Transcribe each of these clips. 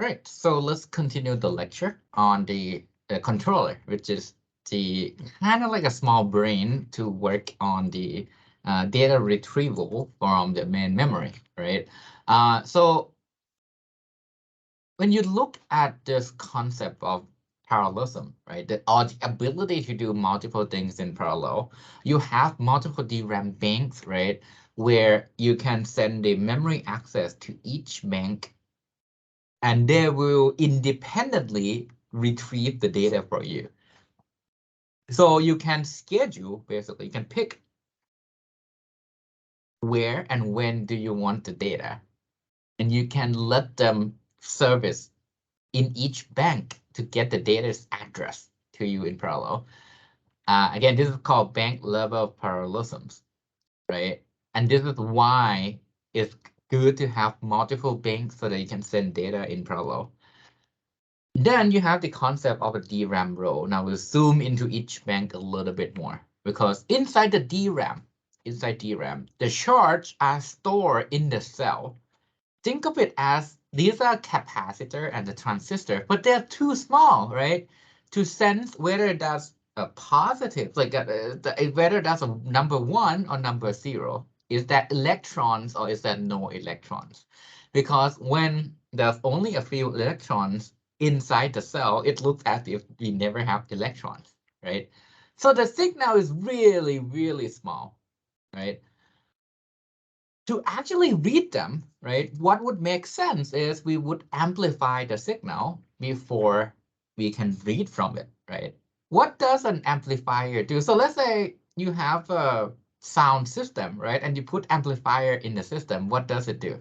Right, so let's continue the lecture on the controller, which is the kind of like a small brain to work on the data retrieval from the main memory, right? So when you look at this concept of parallelism, right, or the ability to do multiple things in parallel, you have multiple DRAM banks, right, where you can send the memory access to each bank, and they will independently retrieve the data for you. So you can schedule, basically, you can pick where and when do you want the data, and you can let them service in each bank to get the data's address to you in parallel. Again, this is called bank level parallelisms, right? And this is why it's good to have multiple banks so that you can send data in parallel. Then you have the concept of a DRAM row. Now we'll zoom into each bank a little bit more, because inside the DRAM, the charge are stored in the cell. Think of it as these are capacitor and the transistor, but they're too small, right? To sense whether that's a positive, like whether that's a number 1 or number 0. Is that electrons or is that no electrons? Because when there's only a few electrons inside the cell, it looks as if we never have electrons, right? So the signal is really, really small, right? To actually read them, right, what would make sense is we would amplify the signal before we can read from it, right? What does an amplifier do? So let's say you have a sound system, right, and you put amplifier in the system. What does it do?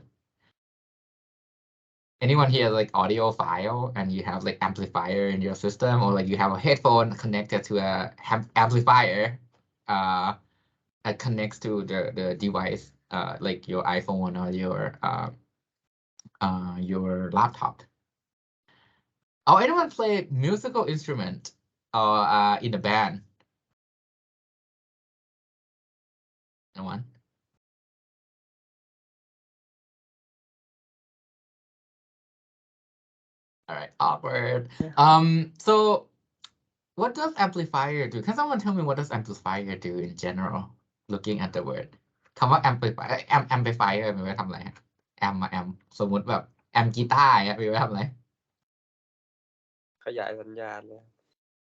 Anyone here like audiophile and you have like amplifier in your system, or like you have a headphone connected to a amplifier that connects to the device, like your iPhone or your laptop? Or anyone play musical instrument or in a band? No one? All right, awkward. So what does amplifier do? Can someone tell me what does amplifier do in general? Looking at the word. คำว่า amplifier amplifier มีไว้ทำอะไรฮะ amp สมมุติแบบ amp กีตาร์มีไว้ทำอะไร ขยายสัญญาณเลย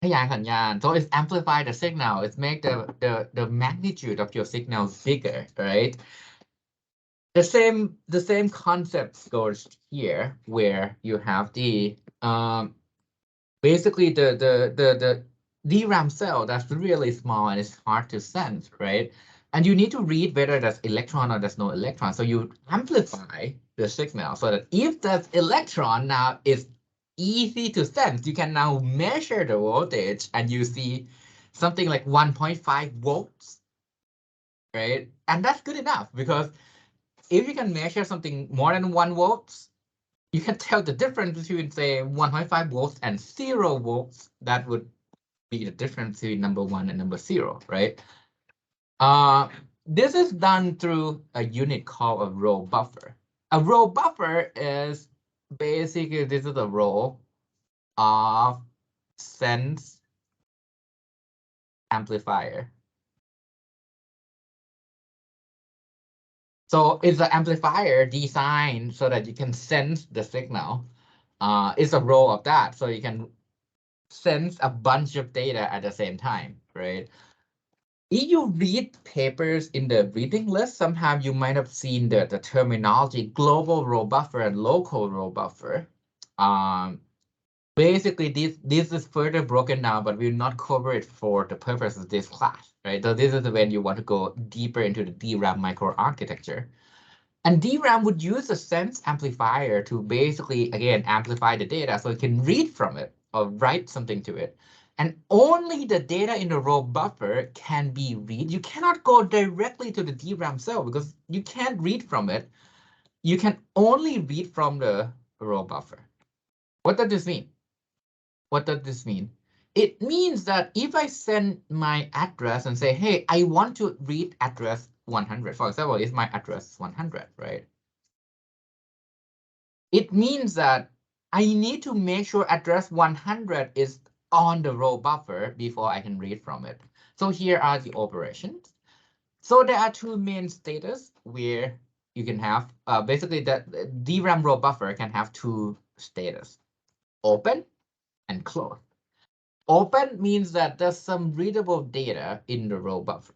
ขยายสัญญาณ so it's amplify the signal. It's make the magnitude of your signal bigger, right? The same concept goes here, where you have the basically the DRAM cell that's really small and it's hard to sense, right? And you need to read whether there's electron or there's no electron. So you amplify the signal so that if there's electron, now it's easy to sense. You can now measure the voltage and you see something like 1.5 volts, right? And that's good enough, because if you can measure something more than 1 volts, you can tell the difference between, say, 1.5 volts and 0 volts. That would be the difference between number 1 and number 0, right? This is done through a unit called a row buffer. A row buffer is basically, this is a row of sense amplifier. So it's an amplifier designed so that you can sense the signal. It's a row of that, so you can sense a bunch of data at the same time, right? If you read papers in the reading list, somehow you might have seen the terminology global row buffer and local row buffer. Basically, this is further broken down, but we'll not cover it for the purpose of this class, right? So this is when you want to go deeper into the DRAM microarchitecture. And DRAM would use a sense amplifier to basically, again, amplify the data so it can read from it or write something to it. And only the data in the row buffer can be read. You cannot go directly to the DRAM cell because you can't read from it. You can only read from the row buffer. What does this mean? What does this mean? It means that if I send my address and say, hey, I want to read address 100, for example, if my address is 100, right? It means that I need to make sure address 100 is on the row buffer before I can read from it. So here are the operations. So there are two main status where you can have, basically the DRAM row buffer can have two status, open and close. Open means that there's some readable data in the row buffer.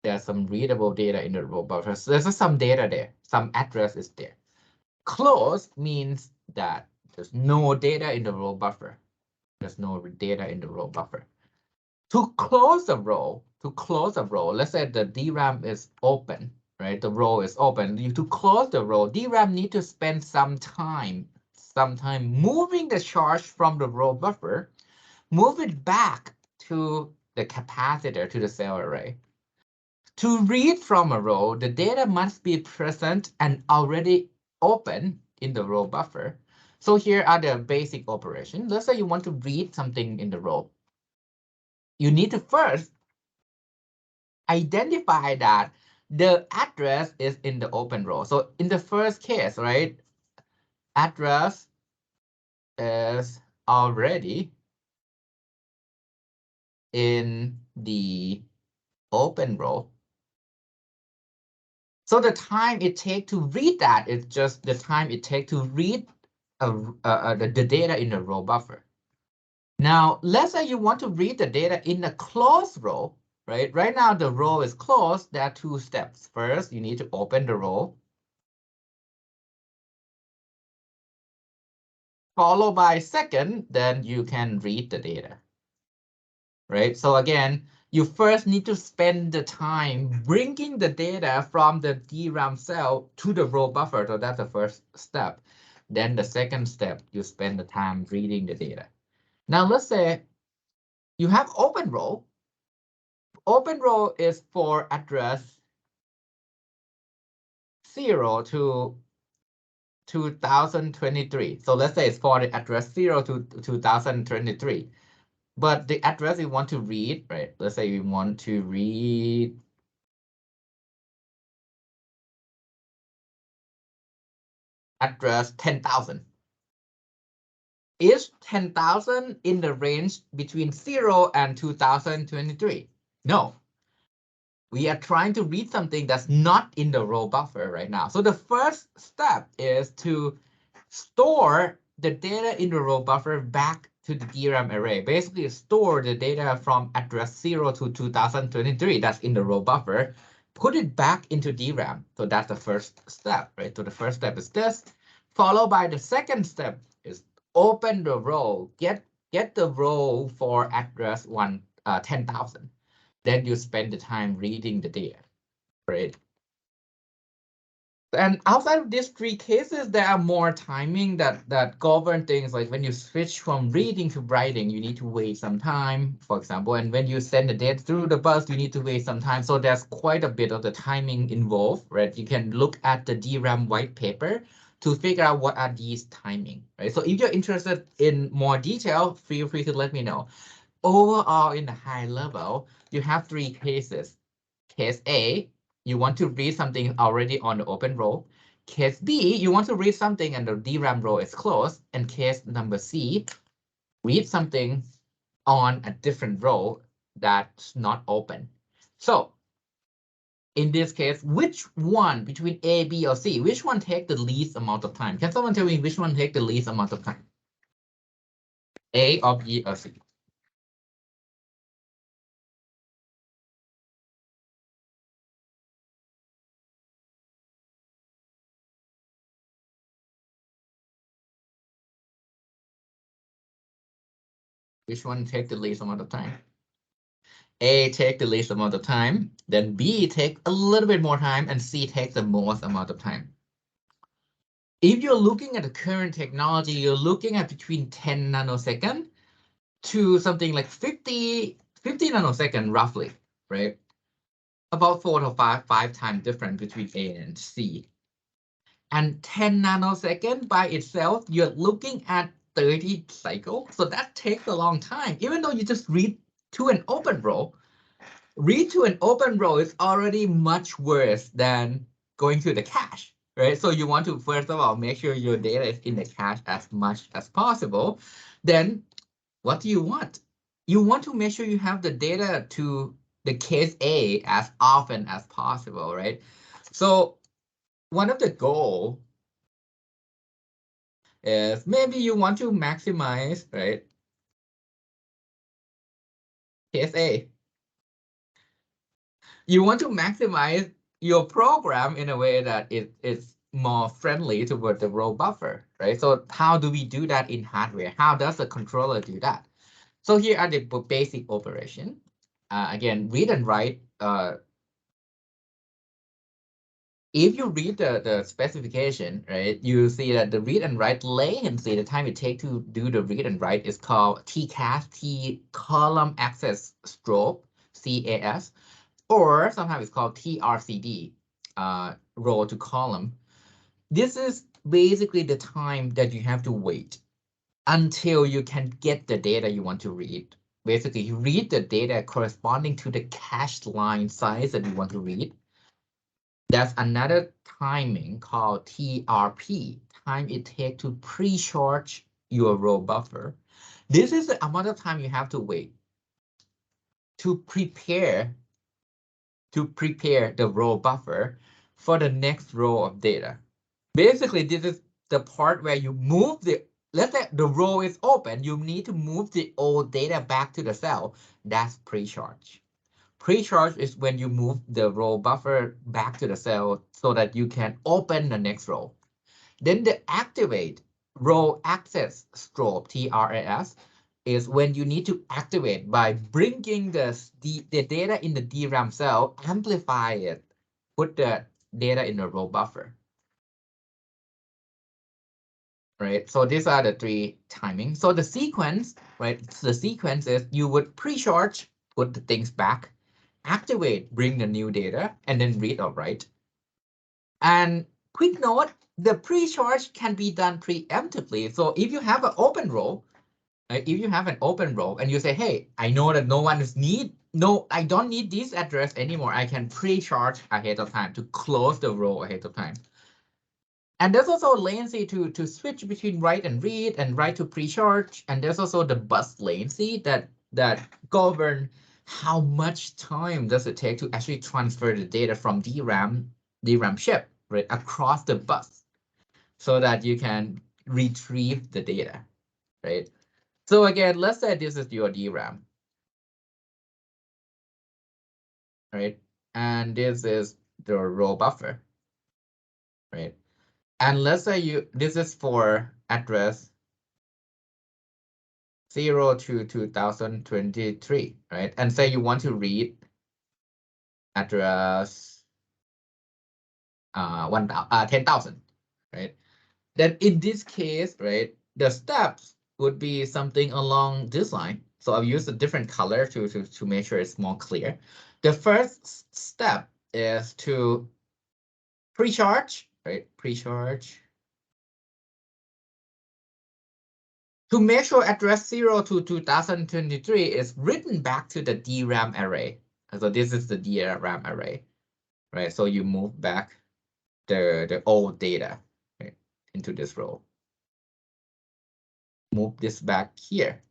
There's some readable data in the row buffer. So there's some data there, some address is there. Close means that there's no data in the row buffer. There's no data in the row buffer. To close a row, let's say the DRAM is open, right? The row is open. To close the row, DRAM need to spend some time moving the charge from the row buffer, move it back to the capacitor, to the cell array. To read from a row, the data must be present and already open in the row buffer. So here are the basic operations. Let's say you want to read something in the row. You need to first identify that the address is in the open row. So in the first case, right, address is already in the open row. So the time it takes to read that is just the time it takes to read the data in the row buffer. Now, let's say you want to read the data in a closed row, right? Right now, the row is closed. There are two steps. First, you need to open the row, followed by second, then you can read the data, right? So again, you first need to spend the time bringing the data from the DRAM cell to the row buffer. So that's the first step. Then the second step, you spend the time reading the data. Now let's say you have open row. Open row is for address 0 to 2023. So let's say it's for the address 0 to 2023. But the address you want to read, right? Let's say you want to read address 10,000. Is 10,000 in the range between 0 and 2023? No. We are trying to read something that's not in the row buffer right now. So the first step is to store the data in the row buffer back to the DRAM array. Basically, store the data from address 0 to 2023 that's in the row buffer, put it back into DRAM. So that's the first step, right? So the first step is this, followed by the second step is open the row, get the row for address 10,000. Then you spend the time reading the data, right? And outside of these three cases, there are more timing that govern things. Like when you switch from reading to writing, you need to wait some time, for example. And when you send the data through the bus, you need to wait some time. So there's quite a bit of the timing involved, right? You can look at the DRAM white paper to figure out what are these timing, right? So if you're interested in more detail, feel free to let me know. Overall, in the high level, you have three cases. Case A, you want to read something already on the open row. Case B, you want to read something and the DRAM row is closed. And case number C, read something on a different row that's not open. So in this case, which one between A, B, or C, which one take the least amount of time? Can someone tell me which one take the least amount of time? A or B or C? Which one take the least amount of time? A take the least amount of time, then B take a little bit more time, and C takes the most amount of time. If you're looking at the current technology, you're looking at between 10 nanosecond to something like 50 nanosecond roughly, right? About 4 to 5 times difference between A and C. And 10 nanosecond by itself, you're looking at 30 cycles. So that takes a long time, even though you just read to an open row. Read to an open row is already much worse than going to the cache, right? So you want to, first of all, make sure your data is in the cache as much as possible. Then what do you want? You want to make sure you have the data to the case A as often as possible, right? So one of the goals is maybe you want to maximize, right? Case A. You want to maximize your program in a way that it is more friendly toward the row buffer, right? So how do we do that in hardware? How does the controller do that? So here are the basic operation. Again, read and write. If you read the specification, right, you see that the read and write latency, the time it takes to do the read and write is called T-cache, T column access stroke, CAS, or sometimes it's called TRCD, row to column. This is basically the time that you have to wait until you can get the data you want to read. Basically, you read the data corresponding to the cache line size that you want to read. That's another timing called TRP, time it takes to pre-charge your row buffer. This is the amount of time you have to wait to prepare the row buffer for the next row of data. Basically, this is the part where you move let's say the row is open, you need to move the old data back to the cell. That's pre-charge. Pre-charge is when you move the row buffer back to the cell so that you can open the next row. Then the activate row access stroke, TRAS, is when you need to activate by bringing the data in the DRAM cell, amplify it, put the data in the row buffer. Right, so these are the three timings. So the sequence, right? The sequence is you would pre-charge, put the things back, activate, bring the new data, and then read or write. And quick note, the pre-charge can be done preemptively. So if you have an open row, if you have an open row and you say, hey, I know that no one is I don't need this address anymore. I can pre-charge ahead of time to close the row ahead of time. And there's also latency to switch between write and read and write to pre-charge. And there's also the bus latency that govern how much time does it take to actually transfer the data from DRAM chip, right, across the bus so that you can retrieve the data, right? So again, let's say this is your DRAM, right? And this is the row buffer, right? And let's say this is for address 0 to 2023, right? And say you want to read address 10,000, right? Then in this case, right, the steps would be something along this line. So I've used a different color to make sure it's more clear. The first step is to pre-charge, right? Pre-charge. To make sure address 0 to 2023 is written back to the DRAM array. So this is the DRAM array, right? So you move back the old data, right, into this row. Move this back here.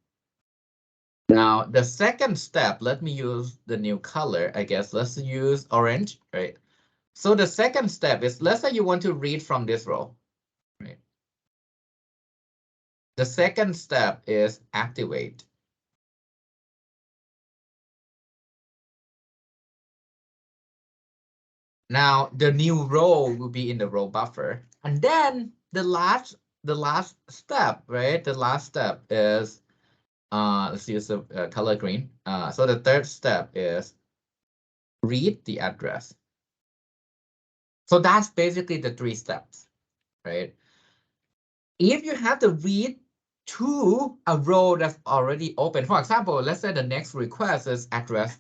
Now, the second step, let me use the new color, I guess. Let's use orange, right? So the second step is, let's say you want to read from this row, right? The second step is activate. Now, the new row will be in the row buffer. And then the last step, right? The last step is, let's use the color green. So the third step is read the address. So that's basically the three steps, right? If you have to read to a row that's already open, for example, let's say the next request is address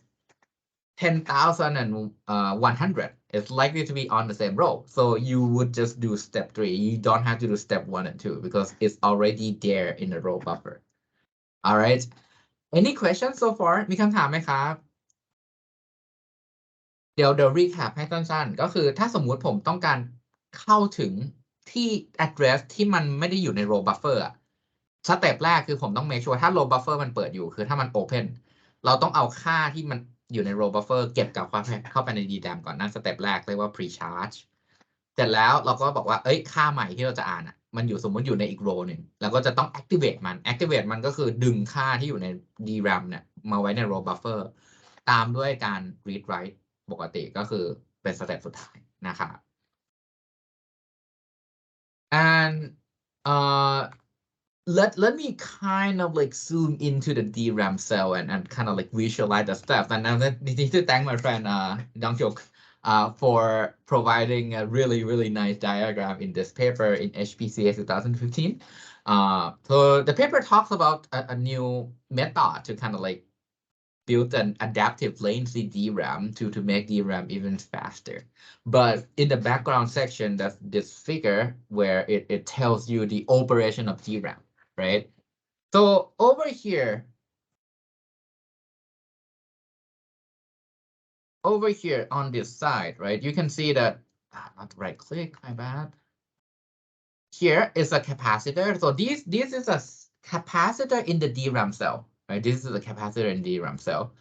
10,100. It's likely to be on the same row. So you would just do step 3. You don't have to do step 1 and 2 because it's already there in the row buffer. All right. Any questions so far? มีคำถามไหมครับ เดี๋ยว recap ให้สั้นๆ ก็คือถ้าสมมุติผมต้องการ เข้าถึงที่ address ที่มันไม่ได้อยู่ใน row buffer อะสเต็ปแรกคือผมต้อง make sure ถ้า row buffer มันเปิดอยู่คือถ้ามัน open เราต้องเอาค่าที่มันอยู่ใน row buffer เก็บกลับเข้าไปใน DRAM ก่อนนั่นสเต็ปแรกเรียกว่า pre-charge เสร็จแล้วเราก็บอกว่าเอ้ยค่าใหม่ที่เราจะอ่านอ่ะมันอยู่สมมติอยู่ในอีก row หนึ่งเราก็จะต้อง activate มันก็คือดึงค่าที่อยู่ใน DRAM เนี่ยมาไว้ใน row buffer ตามด้วยการ read write ปกติก็คือเป็นสเต็ปสุดท้ายนะครับ and let me kind of like zoom into the DRAM cell and kind of like visualize the steps. And I need to thank my friend Dang Hyuk for providing a really nice diagram in this paper in HPCA 2015. So the paper talks about a new method to kind of like build an adaptive latency DRAM to make DRAM even faster. But in the background section, that's this figure where it tells you the operation of DRAM, right? So over here on this side, right, you can see that, not right click, my bad. Here is a capacitor. So this is a capacitor in the DRAM cell, right? This is a capacitor in the DRAM cell.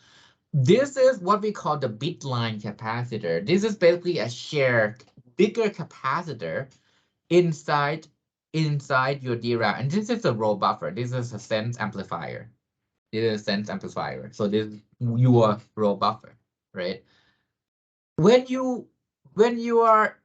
This is what we call the bit line capacitor. This is basically a shared bigger capacitor inside your DRAM. And this is a row buffer. This is a sense amplifier. This is a sense amplifier. So this is your row buffer, right? When you are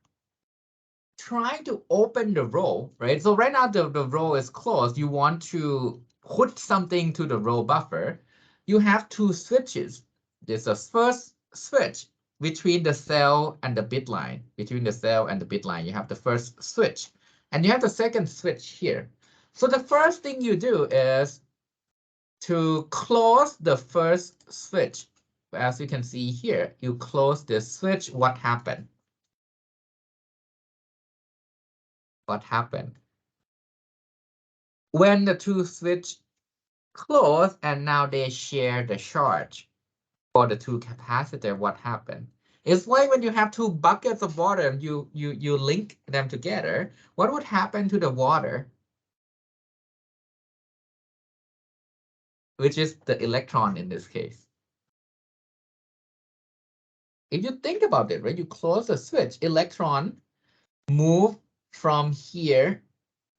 trying to open the row, right? So right now the row is closed. You want to put something to the row buffer. You have two switches. There's a first switch between the cell and the bit line. Between the cell and the bit line, you have the first switch. And you have the second switch here. So the first thing you do is to close the first switch. As you can see here, you close the switch. What happened? What happened? When the two switch close and now they share the charge for the two capacitor, what happened? It's like when you have two buckets of water and you link them together, what would happen to the water? Which is the electron in this case. If you think about it, right, you close the switch, electron move from here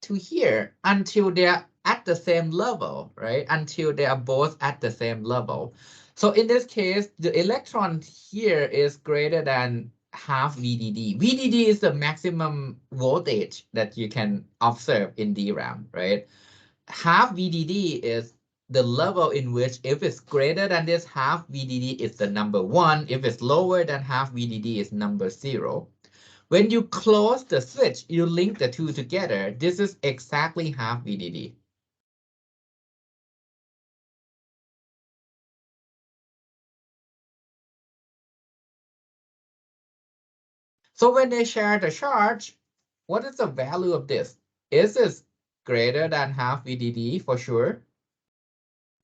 to here until they're at the same level, right? Until they are both at the same level. So in this case, the electron here is greater than half VDD. VDD is the maximum voltage that you can observe in DRAM, right? Half VDD is the level in which if it's greater than this half VDD, it's the number 1. If it's lower than half VDD, it's number 0. When you close the switch, you link the two together. This is exactly half VDD. So when they share the charge, what is the value of this? Is this greater than half VDD for sure?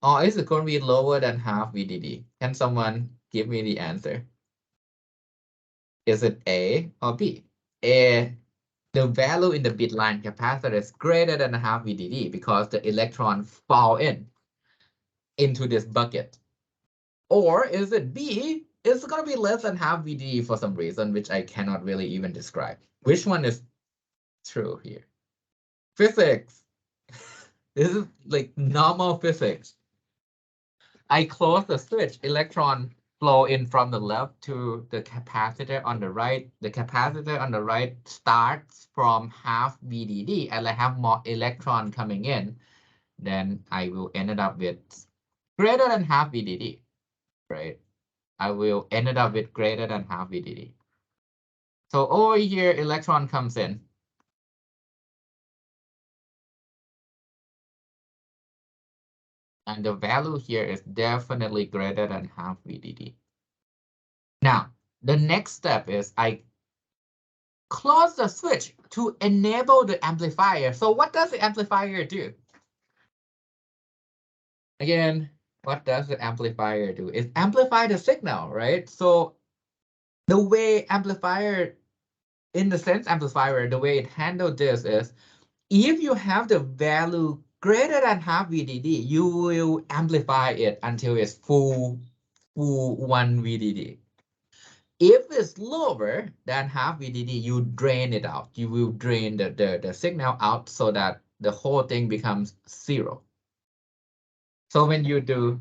Or is it going to be lower than half VDD? Can someone give me the answer? Is it A or B? A, the value in the bit line capacitor is greater than half VDD because the electron fall into this bucket. Or is it B? It's going to be less than half VDD for some reason, which I cannot really even describe. Which one is true here? Physics. This is like normal physics. I close the switch, electron flow in from the left to the capacitor on the right. The capacitor on the right starts from half VDD, and I have more electron coming in. Then I will end up with greater than half VDD, right? I will end up with greater than half VDD. So over here, electron comes in. And the value here is definitely greater than half VDD. Now, the next step is I close the switch to enable the amplifier. So what does the amplifier do? Again, what does the amplifier do? It amplifies the signal, right? So the way amplifier in the sense amplifier, the way it handled this is, if you have the value greater than half VDD, you will amplify it until it's full 1 VDD. If it's lower than half VDD, you drain it out. You will drain the signal out so that the whole thing becomes 0. So when you do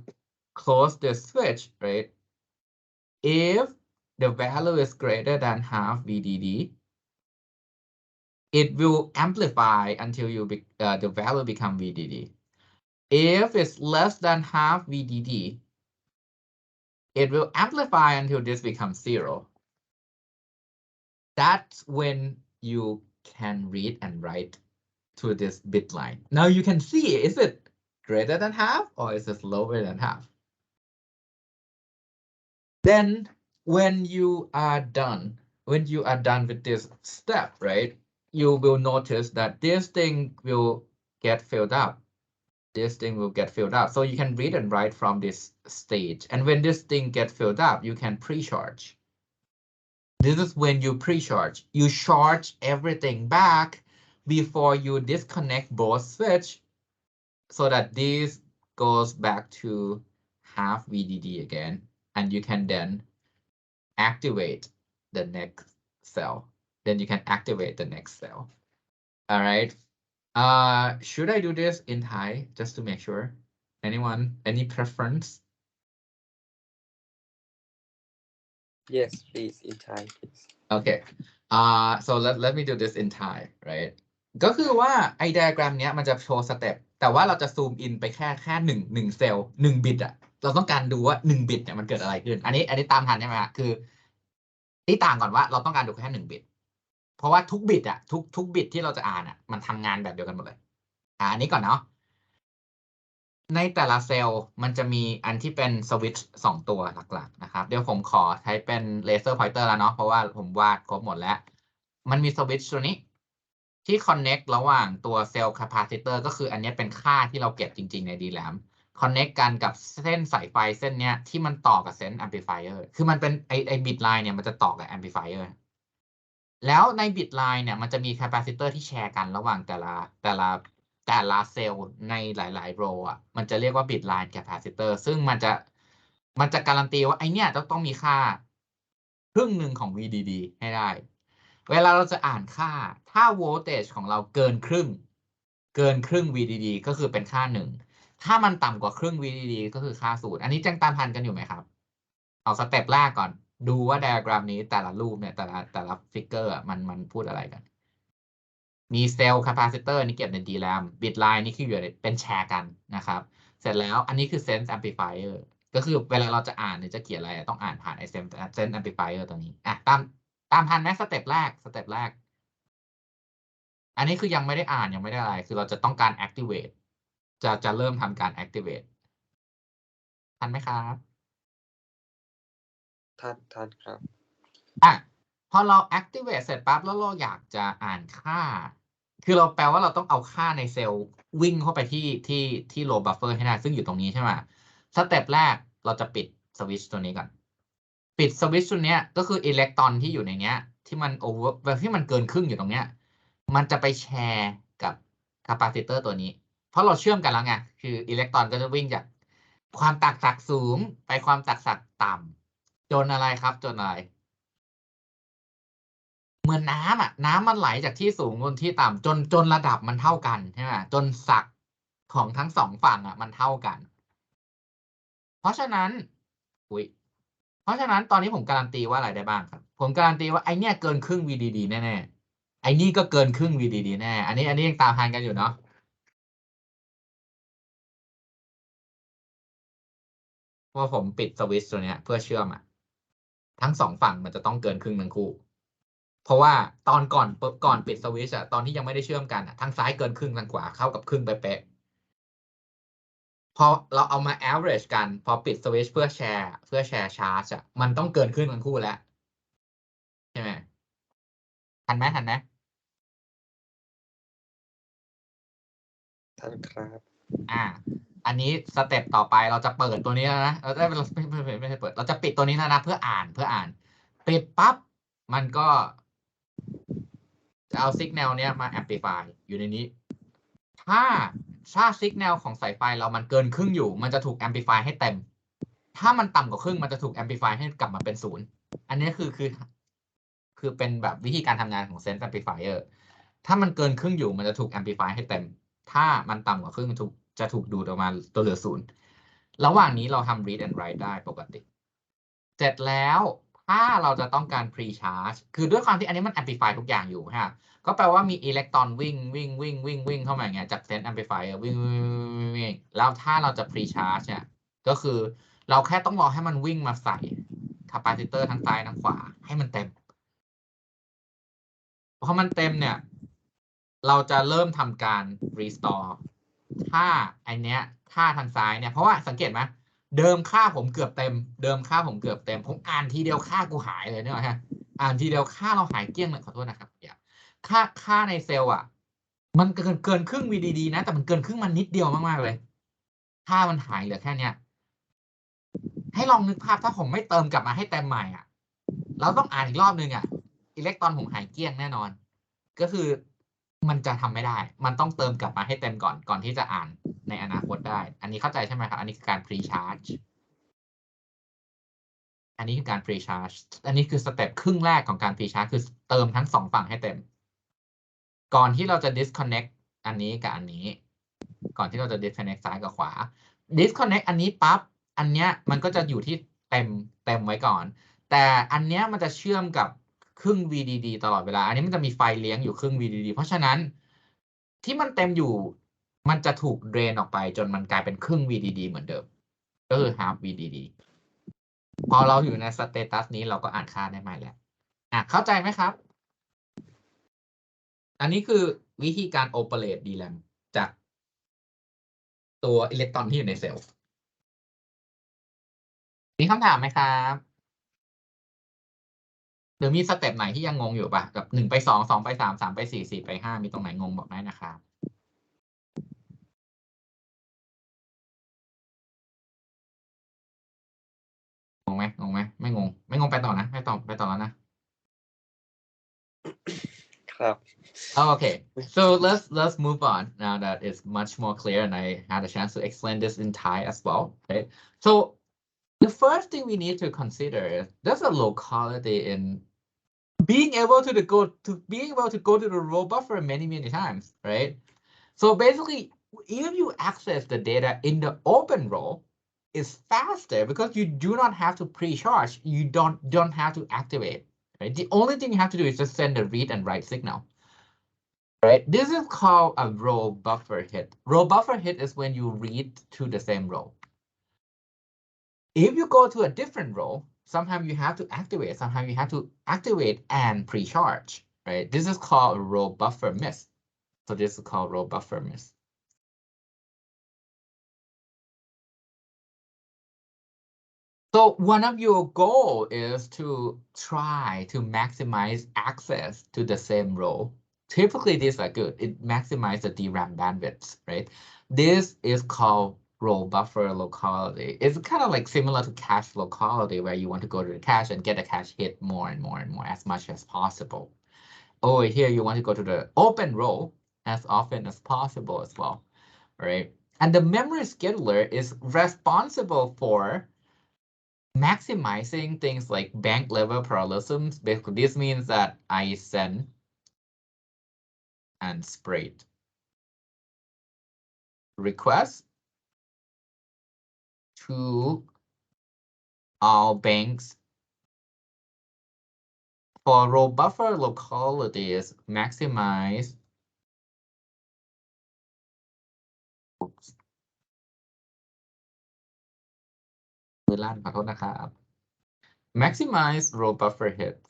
close the switch, right? If the value is greater than half VDD, it will amplify until the value become VDD. If it's less than half VDD, it will amplify until this becomes 0. That's when you can read and write to this bit line. Now you can see, is it greater than half or is it lower than half? Then when you are done with this step, right, you will notice that this thing will get filled up. This thing will get filled up. So you can read and write from this stage. And when this thing gets filled up, you can pre-charge. This is when you pre-charge. You charge everything back before you disconnect both switch so that this goes back to half VDD again. And you can then activate the next cell. Then you can activate the next cell. All right. Should I do this in Thai just to make sure? Anyone? Any preference? Yes, please, in Thai, please. Okay. So let me do this in Thai, right? ก็คือว่าไอ้ไดอะแกรมเนี้ยมันจะโชว์สเต็ปแต่ว่าเราจะซูมอินไปแค่หนึ่งเซลล์1 บิตอ่ะเราต้องการดูว่า1 บิตเนี่ยมันเกิดอะไรขึ้นอันนี้ตามทันใช่ไหมฮะคือที่ต่างก่อนว่าเราต้องการดูแค่1 บิตเพราะว่าทุกบิตอ่ะทุกบิตที่เราจะอ่านอ่ะมันทำงานแบบเดียวกันหมดเลยอันนี้ก่อนเนาะในแต่ละเซลล์มันจะมีอันที่เป็นสวิตช์2 ตัวหลักๆนะครับเดี๋ยวผมขอใช้เป็นเลเซอร์พอยเตอร์แล้วเนาะเพราะว่าผมวาดครบหมดแล้วมันมีสวิตช์ตัวนี้ที่ connect ระหว่างตัวเซลล์ capacitor ก็คืออันนี้เป็นค่าที่เราเก็บจริงๆใน DRAM connect กันกับเส้นสายไฟเส้นเนี้ยที่มันต่อกับเส้น amplifier คือมันเป็นไอบิตไลน์เนี่ยมันจะต่อกับ amplifier แล้วในบิตไลน์เนี่ยมันจะมีแคปาซิเตอร์ที่แชร์กันระหว่างแต่ละเซลล์ในหลายๆโรอ่ะมันจะเรียกว่าบิตไลน์แคปาซิเตอร์ซึ่งมันจะการันตีว่าไอเนี้ยต้องมีค่าครึ่งหนึ่งของ VDD ให้ได้ เวลาเราจะอ่านค่าถ้าโวลเตจของเราเกินครึ่ง VDD ก็คือเป็นค่า1ถ้ามันต่ำกว่าครึ่ง VDD ก็คือค่า0อันนี้จังตามทันกันอยู่ไหมครับเอาสเต็ปแรกก่อนดูว่าไดอะแกรมนี้แต่ละรูปเนี่ยแต่ละฟิกเกอร์มันพูดอะไรกันมีเซลล์คาปาซิเตอร์นี่เก็บใน DRAM บิตไลน์นี่คืออยู่เป็นแชร์กันนะครับเสร็จแล้วอันนี้คือ Sense Amplifier ก็คือเวลาเราจะอ่านหรือจะเขียนอะไรต้องอ่านผ่านไอ้ Sense Amplifier ตัวนี้ตามทันไหมสเต็ปแรกอันนี้คือยังไม่ได้อ่านยังไม่ได้อะไรคือเราจะต้องการ activate จะเริ่มทำการ activate ทันไหมครับทันครับ พอเรา activate เสร็จปั๊บแล้วเราอยากจะอ่านค่าคือเราแปลว่าเราต้องเอาค่าในเซลล์วิ่งเข้าไปที่ low buffer ให้ได้ซึ่งอยู่ตรงนี้ใช่ไหมสเต็ปแรกเราจะปิดสวิตช์ตัวนี้ก่อนปิดสวิตช์ตัวนี้ก็คืออิเล็กตรอนที่อยู่ในเนี้ยที่มันที่มันเกินครึ่งอยู่ตรงเนี้ยมันจะไปแชร์กับคาปาซิเตอร์ตัวนี้เพราะเราเชื่อมกันแล้วไงคืออิเล็กตรอนก็จะวิ่งจากความตักศักสูงไปความตักศักต่ำจนอะไรครับจนอะไรเหมือนน้ำอ่ะน้ำมันไหลจากที่สูงลงที่ต่ำจนระดับมันเท่ากันใช่ไหมจนศักของทั้ง2 ฝั่งอ่ะมันเท่ากันเพราะฉะนั้นตอนนี้ผมการันตีว่าอะไรได้บ้างครับผมการันตีว่าไอเนี้ยเกินครึ่ง VDD แน่ๆไอนี่ก็เกินครึ่ง VDD แน่อันนี้ยังตามทันกันอยู่เนาะเพราะผมปิดสวิตช์ตัวเนี้ยเพื่อเชื่อมอ่ะทั้ง2 ฝั่งมันจะต้องเกินครึ่งทั้งคู่เพราะว่าตอนก่อนปิดสวิตช์อ่ะตอนที่ยังไม่ได้เชื่อมกันอ่ะทั้งซ้ายเกินครึ่งทั้งขวาเข้ากับครึ่งเป๊ะพอเราเอามา average กันพอปิดสวิตช์เพื่อแชร์ชาร์จอ่ะมันต้องเกินครึ่งทั้งคู่แล้วใช่ไหมทันไหมทันครับ อันนี้สเต็ปต่อไปเราจะเปิดตัวนี้แล้วนะเราได้ไม่ใช่เปิดเราจะปิดตัวนี้แล้วนะเพื่ออ่านปิดปั๊บมันก็ จะเอา signal เนี้ยมา amplify อยู่ในนี้ถ้า signal ของสายไฟเรามันเกินครึ่งอยู่มันจะถูก amplify ให้เต็มถ้ามันต่ำกว่าครึ่งมันจะถูก amplify ให้กลับมาเป็นศูนย์อันนี้คือเป็นแบบวิธีการทำงานของ sense amplifier ถ้ามันเกินครึ่งอยู่มันจะถูก amplify ให้เต็มถ้ามันต่ำกว่าครึ่งจะถูกดูดออกมาตัวเหลือศูนย์ระหว่างนี้เราทำ read and write ได้ปกติเสร็จแล้วถ้าเราจะต้องการ pre-charge คือด้วยความที่อันนี้มัน amplify ทุกอย่างอยู่ฮะก็แปลว่ามีอิเล็กตรอนวิ่งเข้ามาอย่างเงี้ยจาก sense amplifier วิ่งแล้วถ้าเราจะ pre-charge เนี่ยก็คือเราแค่ต้องรอให้มันวิ่งมาใส่ capacitor ทั้งซ้ายทั้งขวาให้มันเต็มพอมันเต็มเนี่ยเราจะเริ่มทำการ restore ถ้าอันเนี้ยค่าทางซ้ายเนี่ยเพราะว่าสังเกตไหมเดิมค่าผมเกือบเต็มผมอ่านทีเดียวค่ากูหายเลยเนี่ยฮะอ่านทีเดียวค่าเราหายเกลี้ยงเลยขอโทษนะครับอย่าค่าในเซลล์อ่ะมันเกินครึ่ง VDD นะแต่มันเกินครึ่งมันนิดเดียวมากๆเลยค่ามันหายเหลือแค่เนี้ยให้ลองนึกภาพถ้าผมไม่เติมกลับมาให้เต็มใหม่อ่ะเราต้องอ่านอีกรอบนึงอ่ะอิเล็กตรอนผมหายเกลี้ยงแน่นอนก็คือมันจะทำไม่ได้มันต้องเติมกลับมาให้เต็มก่อนที่จะอ่านในอนาคตได้อันนี้เข้าใจใช่ไหมครับอันนี้คือการ pre-charge อันนี้คือการ pre-charge อันนี้คือสเต็ปครึ่งแรกของการ pre-charge คือเติมทั้ง2ฝั่งให้เต็มก่อนที่เราจะ disconnect อันนี้กับอันนี้ก่อนที่เราจะ disconnect ซ้ายกับขวา disconnect อันนี้ปั๊บอันเนี้ยมันก็จะอยู่ที่เต็มไว้ก่อนแต่อันเนี้ยมันจะเชื่อมกับครึ่ง VDD ตลอดเวลาอันนี้มันจะมีไฟเลี้ยงอยู่ครึ่ง VDD เพราะฉะนั้นที่มันเต็มอยู่มันจะถูกเดรนออกไปจนมันกลายเป็นครึ่ง VDD เหมือนเดิมก็คือ half VDD พอเราอยู่ในสเตตัสนี้เราก็อ่านค่าได้ใหม่แล้วเข้าใจไหมครับอันนี้คือวิธีการ operate DRAM จากตัวอิเล็กตรอนที่อยู่ในเซลล์มีคำถามไหมครับหรือมีสเต็ปไหนที่ยังงงอยู่ป่ะกับ1 ไป 2 2 ไป 3 3 ไป 4 4 ไป 5มีตรงไหนงงบอกได้นะครับงงไหมไม่งงไปต่อนะไปต่อแล้วนะ ครับ Okay, so let's move on now that it's much more clear and I had a chance to explain this in Thai as well. Okay, so the first thing we need to consider is there's a locality in being able to go to the row buffer many times, right? So basically, if you access the data in the open row, it's faster because you do not have to pre-charge. You don't have to activate. Right? The only thing you have to do is just send the read and write signal. Right? This is called a row buffer hit. Row buffer hit is when you read to the same row. If you go to a different row, sometimes you have to activate. Sometimes you have to activate and pre-charge. Right? This is called a row buffer miss. So this is called row buffer miss. So one of your goal is to try to maximize access to the same row. Typically, these are good. It maximizes the DRAM bandwidth, right? This is called row buffer locality. It's kind of like similar to cache locality, where you want to go to the cache and get the cache hit more and more as much as possible. Over here, you want to go to the open row as often as possible as well, right? And the memory scheduler is responsible for maximizing things like bank level parallelisms. Basically, this means that I send and spread requests to all banks for row buffer localities. Maximize maximize row buffer hits.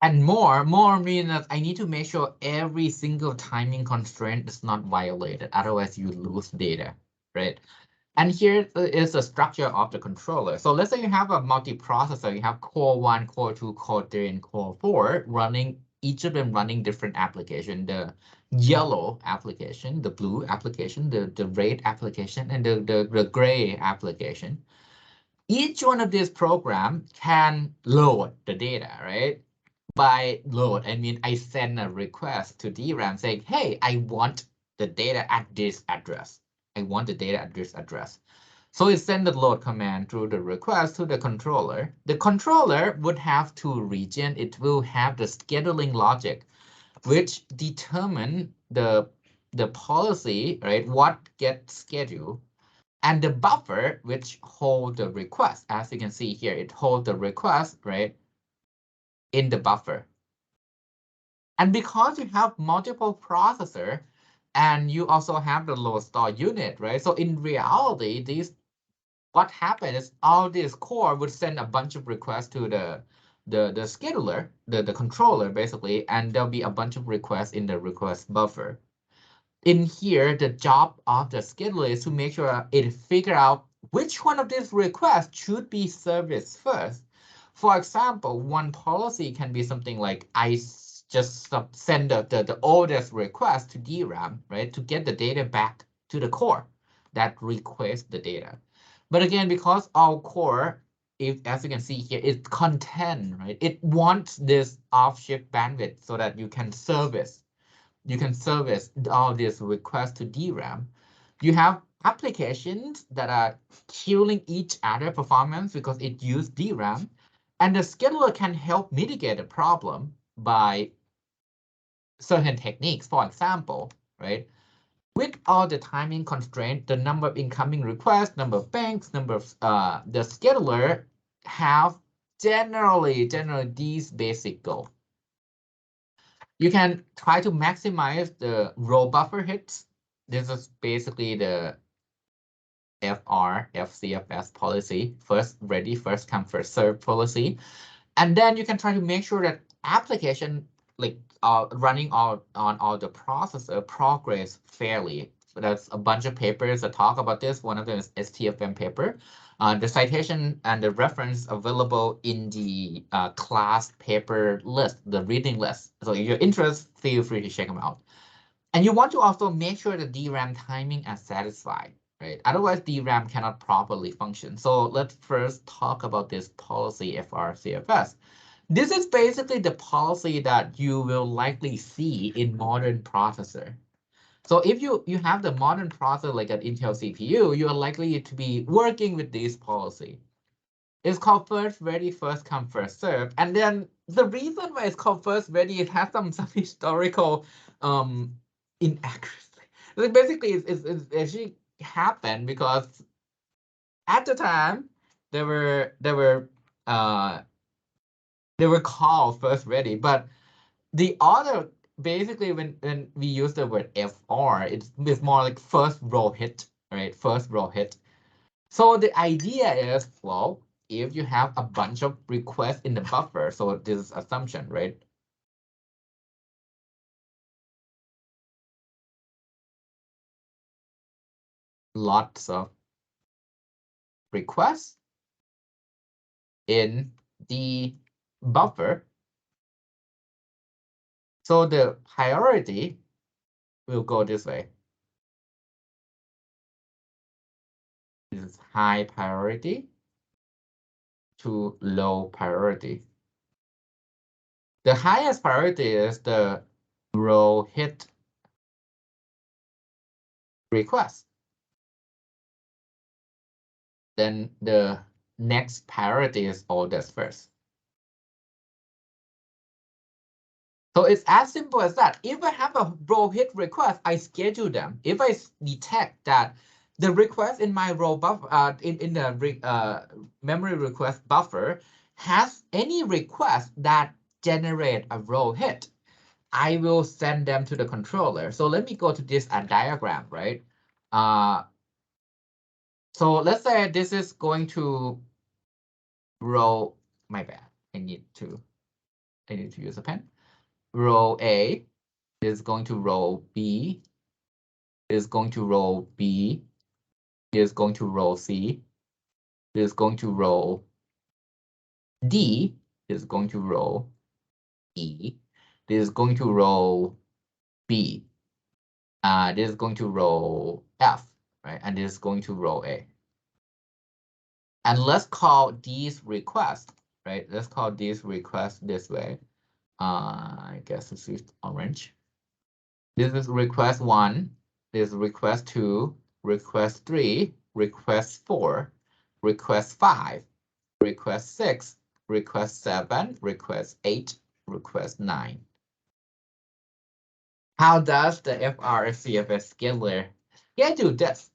And more means that I need to make sure every single timing constraint is not violated. Otherwise, you lose data, right? And here is the structure of the controller. So let's say you have a multiprocessor. You have core 1, core 2, core 3, and core 4 running each of them running different application. The yellow application, the blue application, the red application, and the gray application. Each one of these programs can load the data, right? By load, I mean, I send a request to DRAM saying, hey, I want the data at this address. I want the data at this address. So it sends the load command through the request to the controller. The controller would have two regions. It will have the scheduling logic, which determine the policy, right? What gets scheduled. And the buffer, which hold the request. As you can see here, it holds the request, right, in the buffer. And because you have multiple processor, and you also have the load store unit, right? So in reality, what happens is all this core would send a bunch of requests to the scheduler, the controller basically, and there'll be a bunch of requests in the request buffer. In here, the job of the scheduler is to make sure it figure out which one of these requests should be serviced first. For example, one policy can be something like I just send the oldest request to DRAM, right, to get the data back to the core that requests the data. But again, because our core, as you can see here, is content, right? It wants this off-chip bandwidth so that you can service all these requests to DRAM. You have applications that are killing each other performance because it uses DRAM. And the scheduler can help mitigate the problem by certain techniques. For example, right? With all the timing constraint, the number of incoming requests, number of banks, number of the scheduler have generally these basic goals. You can try to maximize the row buffer hits. This is basically the FCFS policy, first ready, first come, first serve policy. And then you can try to make sure that application like running on all the processor progress fairly. So there's a bunch of papers that talk about this. One of them is STFM paper. The citation and the reference available in the class paper list, the reading list. So if you're interested, feel free to check them out. And you want to also make sure the DRAM timing is satisfied, right? Otherwise, DRAM cannot properly function. So let's first talk about this policy FRCFS. This is basically the policy that you will likely see in modern processor. So if you have the modern processor like an Intel CPU, you are likely to be working with this policy. It's called first ready, first come, first serve. And then the reason why it's called first ready, it has some historical inaccuracy. Like basically, it's actually happened because at the time they were called first ready, but the other basically when we use the word FR, it's more like first row hit, right? First row hit. So the idea is, well, if you have a bunch of requests in the buffer, so this is assumption, right? Lots of requests in the buffer. So the priority will go this way. This is high priority to low priority. The highest priority is the row hit request. Then the next priority is oldest first. So it's as simple as that. If I have a row hit request, I schedule them. If I detect that the request in my row buffer, in the memory request buffer has any request that generate a row hit, I will send them to the controller. So let me go to this diagram, right? So let's say this is going to row, my bad, I need to use a pen. Row A is going to row B, is going to row B, is going to row C, is going to row D, is going to row E, This is going to row B. This is going to row F, right? And this is going to row A. And let's call these requests, right? Let's call these requests this way. I guess this is orange. This is request 1. This is request 2, request 3, request 4, request 5, request 6, request 7, request 8, request 9. How does the FRCFS scheduler schedule this?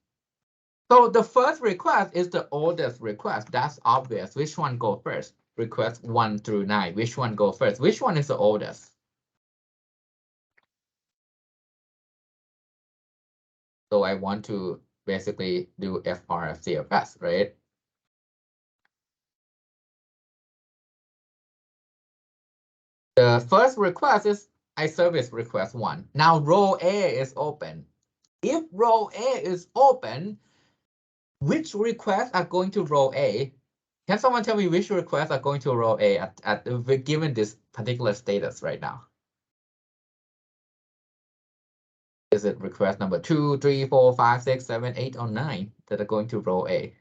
So the first request is the oldest request. That's obvious. Which one go first? Request 1 through 9. Which one go first? Which one is the oldest? So I want to basically do FRCFS, right? The first request is I service request 1. Now row A is open. If row A is open, which requests are going to row A? Can someone tell me which requests are going to row A given this particular status right now? Is it request number 2, 3, 4, 5, 6, 7, 8, or 9 that are going to row A?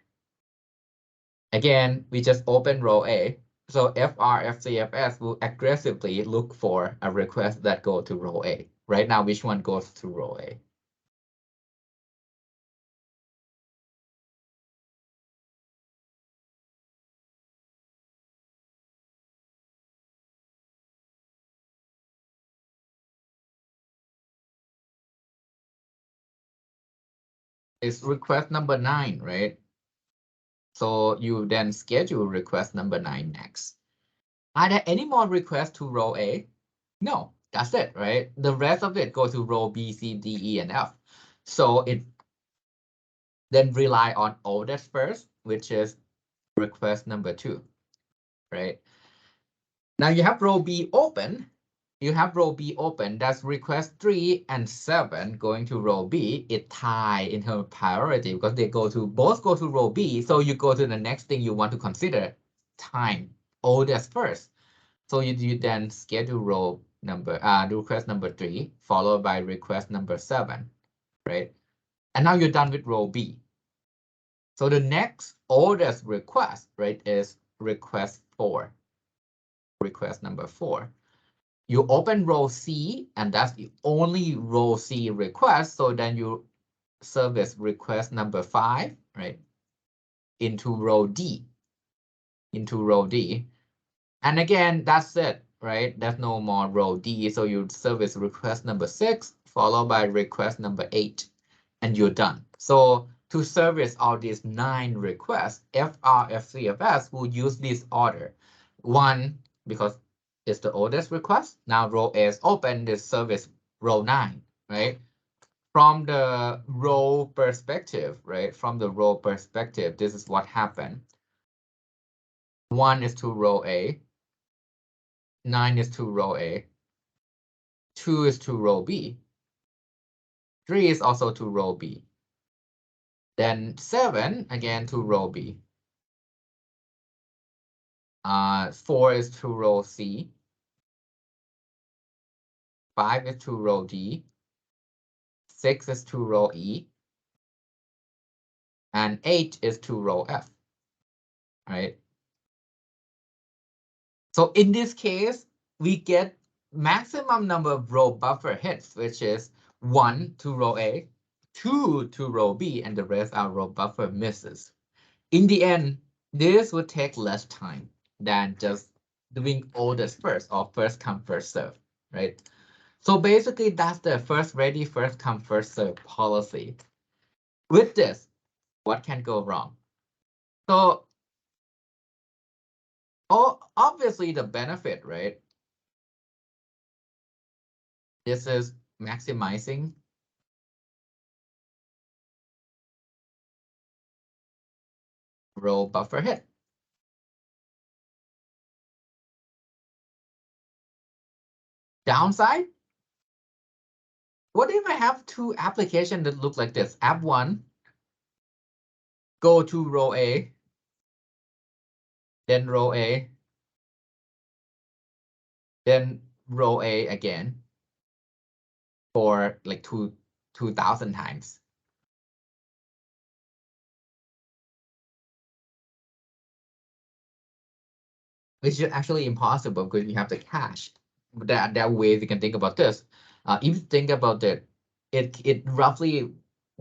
Again, we just open row A. So FRFCFS will aggressively look for a request that go to row A. Right now, which one goes to row A? It's request number 9, right? So you then schedule request number 9 next. Are there any more requests to row A? No, that's it, right? The rest of it goes to row B, C, D, E, and F. So it then rely on oldest first, which is request number 2, right? Now you have row B open. You have row B open. That's request 3 and 7 going to row B. It tie in terms of priority because they both go to row B. So you go to the next thing you want to consider, time, oldest first. So you then schedule row number request number 3 followed by request number 7, right? And now you're done with row B. So the next oldest request, right, is request 4. Request number 4. You open row C, and that's the only row C request. So then you service request number 5, right, into row D. And again, that's it, right? There's no more row D. So you service request number 6, followed by request number 8, and you're done. So to service all these 9 requests, FRFCFS will use this order. 1, because it's the oldest request. Now row A is open, this service row 9, right? From the row perspective, right? From the row perspective, this is what happened. 1 is to row A. 9 is to row A. 2 is to row B. 3 is also to row B. Then 7 again to row B. 4 is to row C. 5 is to row D. 6 is to row E. And 8 is to row F. Right? So in this case, we get maximum number of row buffer hits, which is 1 to row A, 2 to row B, and the rest are row buffer misses. In the end, this would take less time than just doing oldest first or first come, first serve, right? So basically, that's the first ready, first come, first serve policy. With this, what can go wrong? So obviously the benefit, right? This is maximizing row buffer hit. Downside, what if I have 2 applications that look like this? App 1, go to row A, then row A, then row A again for like 2,000 times. Which is actually impossible because you have the cache. There are ways you can think about this. If you think about it, it roughly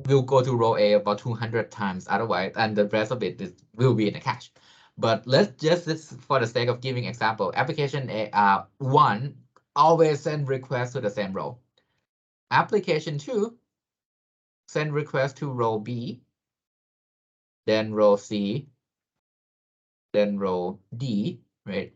will go to row A about 200 times otherwise, and the rest of it will be in the cache. But let's just, for the sake of giving example, application A, 1 always send requests to the same row. Application 2 send request to row B, then row C, then row D, right?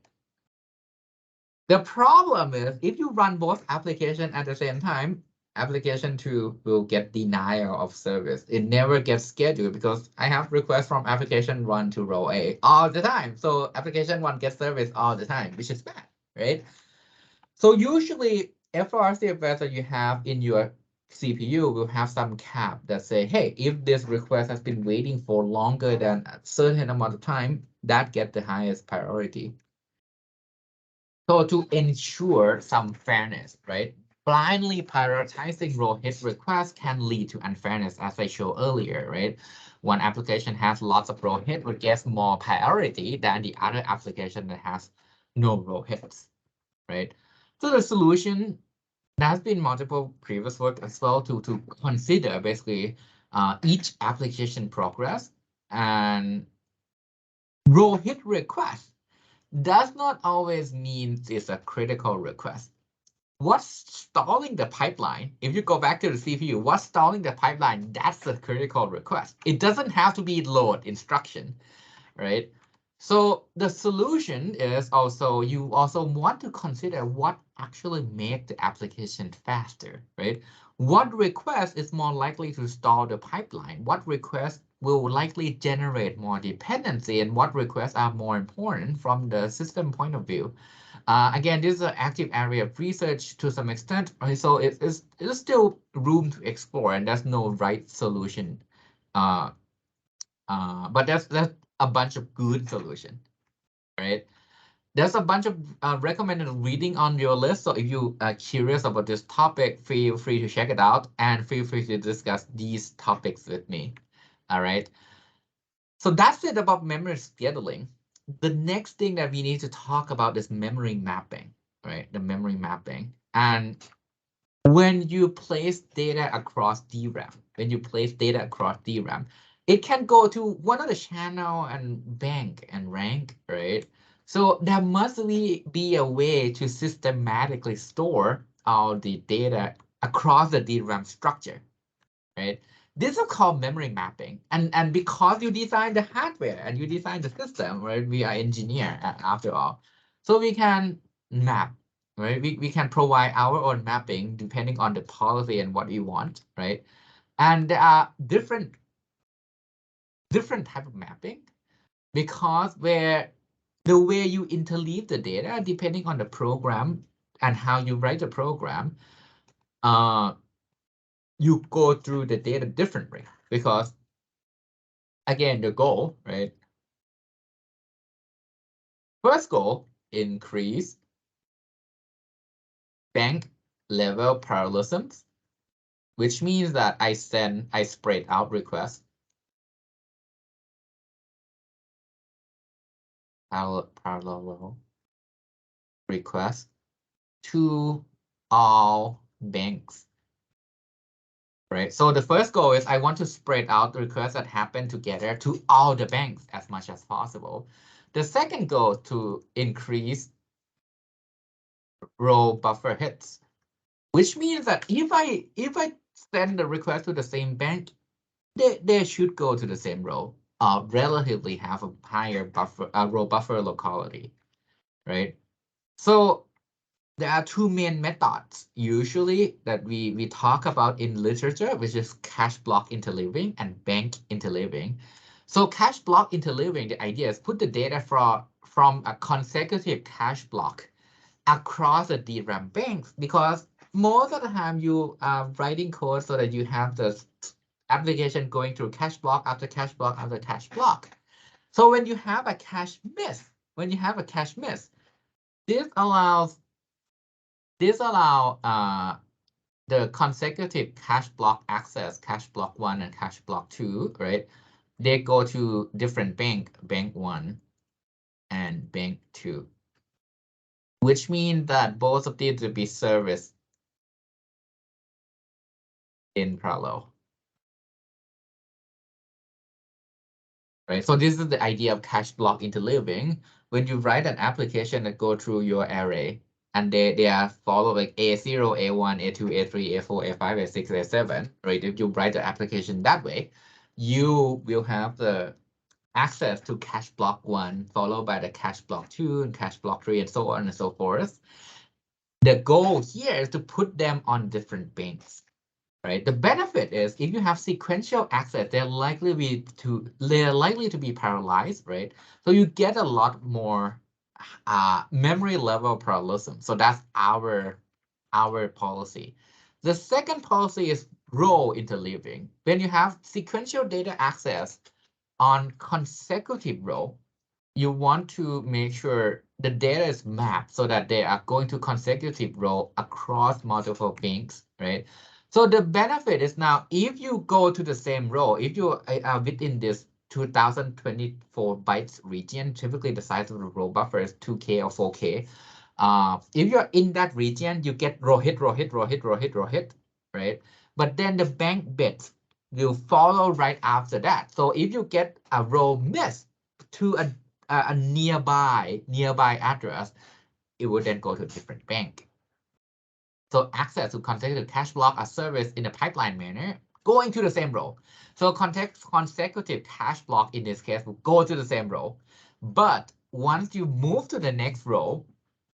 The problem is if you run both applications at the same time, application 2 will get denial of service. It never gets scheduled because I have requests from application 1 to row A all the time. So application 1 gets service all the time, which is bad, right? So usually FRCFS that you have in your CPU will have some cap that say, hey, if this request has been waiting for longer than a certain amount of time, that gets the highest priority. So to ensure some fairness, right? Blindly prioritizing row hit requests can lead to unfairness, as I showed earlier, right? One application has lots of row hits, which gets more priority than the other application that has no row hits, right? So the solution, there's been multiple previous work as well to consider basically each application progress, and row hit request does not always mean it's a critical request. What's stalling the pipeline? If you go back to the CPU, what's stalling the pipeline? That's the critical request. It doesn't have to be load instruction, right? So the solution is also, you also want to consider what actually makes the application faster, right? What request is more likely to stall the pipeline? What request will likely generate more dependency, and what requests are more important from the system point of view? Again, this is an active area of research to some extent, right? So it's still room to explore, and there's no right solution. But that's a bunch of good solution, right? There's a bunch of recommended reading on your list. So if you are curious about this topic, feel free to check it out and feel free to discuss these topics with me. All right. So that's it about memory scheduling. The next thing that we need to talk about is memory mapping, right? The memory mapping. And when you place data across DRAM, it can go to one of the channel and bank and rank, right? So there must be a way to systematically store all the data across the DRAM structure, right? This is called memory mapping. And because you design the hardware and you design the system, right? We are engineer after all. So we can map, right? We can provide our own mapping depending on the policy and what we want, right? And there are different type of mapping, because where the way you interleave the data, depending on the program and how you write the program, you go through the data differently, because again, the goal, right? First goal, increase bank level parallelisms, which means that I spread out requests, parallel requests to all banks, right? So the first goal is I want to spread out the requests that happen together to all the banks as much as possible. The second goal to increase row buffer hits, which means that if I send the request to the same bank, they should go to the same row, relatively have a higher buffer row buffer locality, right? So there are two main methods usually that we talk about in literature, which is cache block interleaving and bank interleaving. So cache block interleaving, the idea is put the data from a consecutive cache block across the DRAM banks, because most of the time you are writing code so that you have the application going through cache block after cache block after cache block. So when you have a cache miss, this allows This allow the consecutive cache block access, cache block 1 and cache block 2, right? They go to different bank 1 and bank 2, which means that both of these will be serviced in parallel. Right, so this is the idea of cache block interleaving. When you write an application that go through your array, and they are followed like A0, A1, A2, A3, A4, A5, A6, A7, right? If you write the application that way, you will have the access to cache block 1, followed by the cache block 2 and cache block 3, and so on and so forth. The goal here is to put them on different banks. Right. The benefit is if you have sequential access, they're likely to be parallelized, right? So you get a lot more memory level parallelism. So that's our policy. The second policy is row interleaving. When you have sequential data access on consecutive row, you want to make sure the data is mapped so that they are going to consecutive row across multiple banks, right? So the benefit is now, if you go to the same row, if you are within this 2024 bytes region, typically the size of the row buffer is 2K or 4K. If you're in that region, you get row hit, right? But then the bank bits will follow right after that. So if you get a row miss to a nearby address, it would then go to a different bank. So access to consecutive cache block are serviced in a pipeline manner, going to the same row. So consecutive cache block in this case will go to the same row. But once you move to the next row,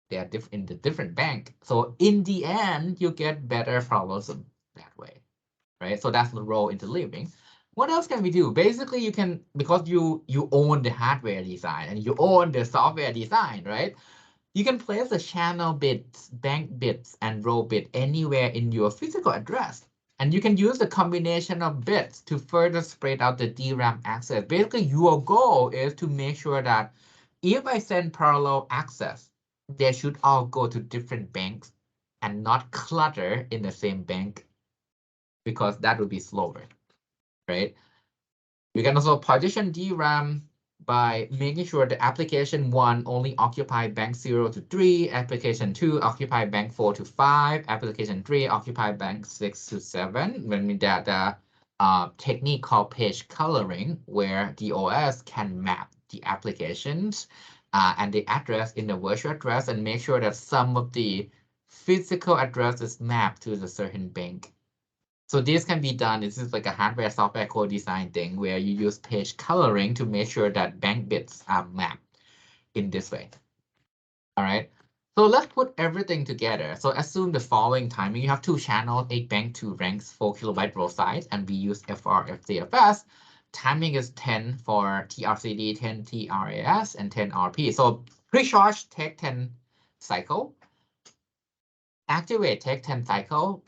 they are in the different bank. So in the end, you get better parallelism that way, right? So that's the row interleaving. What else can we do? Basically, you can, because you own the hardware design and you own the software design, right? You can place the channel bits, bank bits, and row bit anywhere in your physical address. And you can use the combination of bits to further spread out the DRAM access. Basically, your goal is to make sure that if I send parallel access, they should all go to different banks and not clutter in the same bank, because that would be slower, right? You can also partition DRAM by making sure the application 1 only occupy bank 0 to 3, application 2 occupy bank 4 to 5, application 3 occupy bank 6 to 7. When we did the technique called page coloring, where the OS can map the applications and the address in the virtual address and make sure that some of the physical address is mapped to the certain bank. So this can be done. This is like a hardware software co-design thing where you use page coloring to make sure that bank bits are mapped in this way. All right. So let's put everything together. So assume the following timing. You have 2 channels, 8 bank, 2 ranks, 4 kilobyte row size, and we use FR, FCFS. Timing is 10 for TRCD, 10 TRAS, and 10 RP. So pre-charge take 10 cycle. Activate take 10 cycle.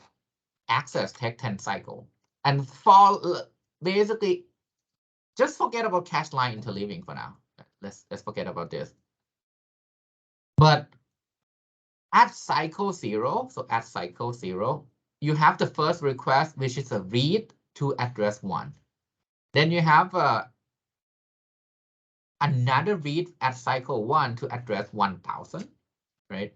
Access take 10 cycle, and basically just forget about cache line interleaving for now. Let's forget about this. But at cycle 0, so at cycle 0, you have the first request, which is a read to address 1. Then you have another read at cycle 1 to address 1000, right?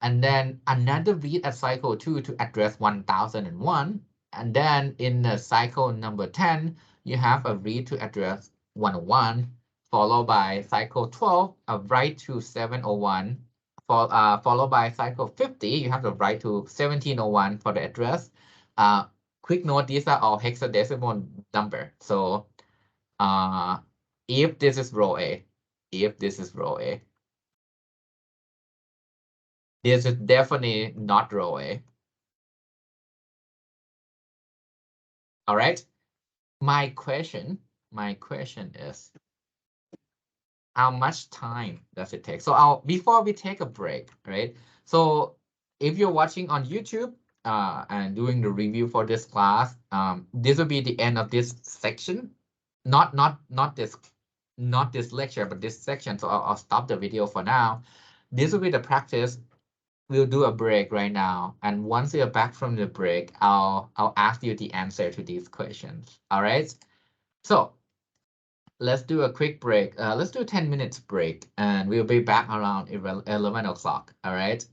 And then another read at cycle 2 to address 1001. And then in the cycle number 10, you have a read to address 101, followed by cycle 12, a write to 701, followed by cycle 50, you have the write to 1701 for the address. Quick note, these are all hexadecimal number. So if this is row A, this is definitely not row A. All right. My question is, how much time does it take? So before we take a break, right? So if you're watching on YouTube and doing the review for this class, this will be the end of this section. Not this lecture, but this section. So I'll stop the video for now. This will be the practice we'll do a break right now. And once you're back from the break, I'll ask you the answer to these questions. All right. So let's do a quick break. Let's do a 10 minutes break, and we'll be back around 11 o'clock. All right.